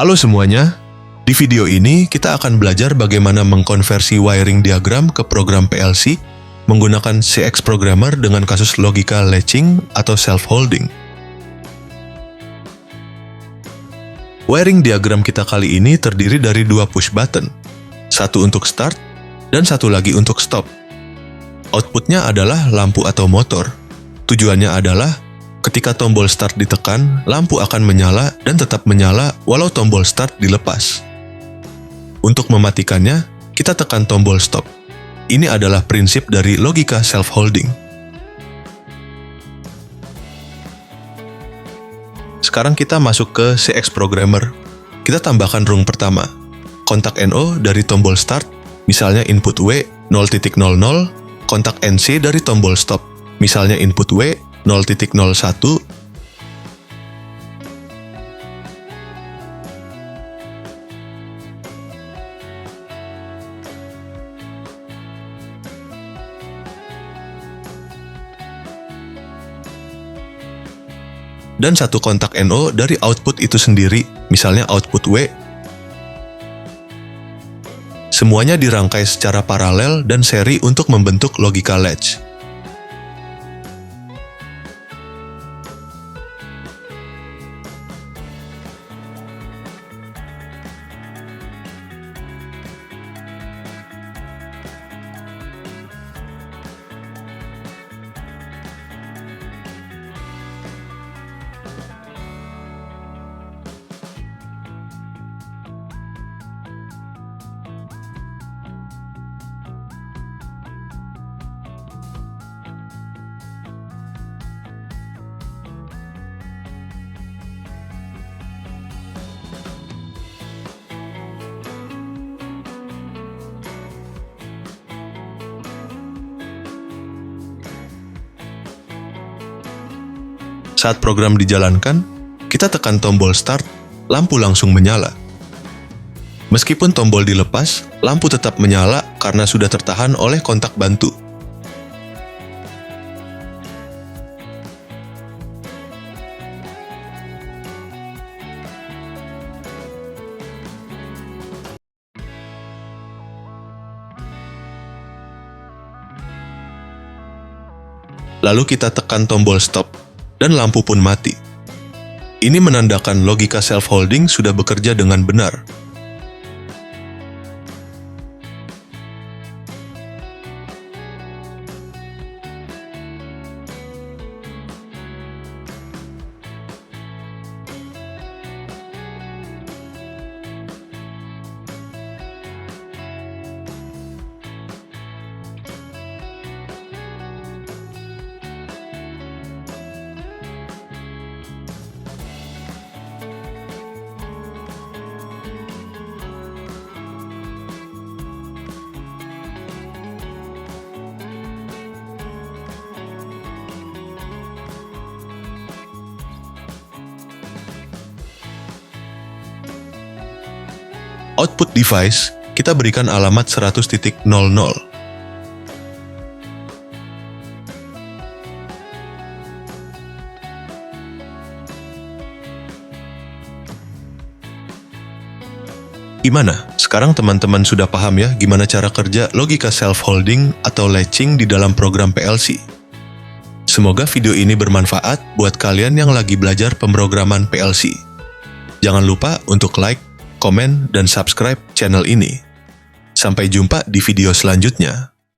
Halo semuanya, di video ini kita akan belajar bagaimana mengkonversi wiring diagram ke program PLC menggunakan CX Programmer dengan kasus logika latching atau self-holding. Wiring diagram kita kali ini terdiri dari dua push button, satu untuk start dan satu lagi untuk stop. Outputnya adalah lampu atau motor. Tujuannya adalah ketika tombol start ditekan, lampu akan menyala dan tetap menyala walau tombol start dilepas. Untuk mematikannya, kita tekan tombol stop. Ini adalah prinsip dari logika self-holding. Sekarang kita masuk ke CX Programmer. Kita tambahkan rung pertama. Kontak NO dari tombol start, misalnya input W 0.00, kontak NC dari tombol stop, misalnya input W 0.01, dan satu kontak NO dari output itu sendiri, misalnya output W. Semuanya dirangkai secara paralel dan seri untuk membentuk logika latch. Saat program dijalankan, kita tekan tombol start, lampu langsung menyala. Meskipun tombol dilepas, lampu tetap menyala karena sudah tertahan oleh kontak bantu. Lalu kita tekan tombol stop, dan lampu pun mati. Ini menandakan logika self-holding sudah bekerja dengan benar. Output device, kita berikan alamat 100.00. Gimana? Sekarang teman-teman sudah paham ya gimana cara kerja logika self-holding atau latching di dalam program PLC? Semoga video ini bermanfaat buat kalian yang lagi belajar pemrograman PLC. Jangan lupa untuk like, komen, dan subscribe channel ini. Sampai jumpa di video selanjutnya.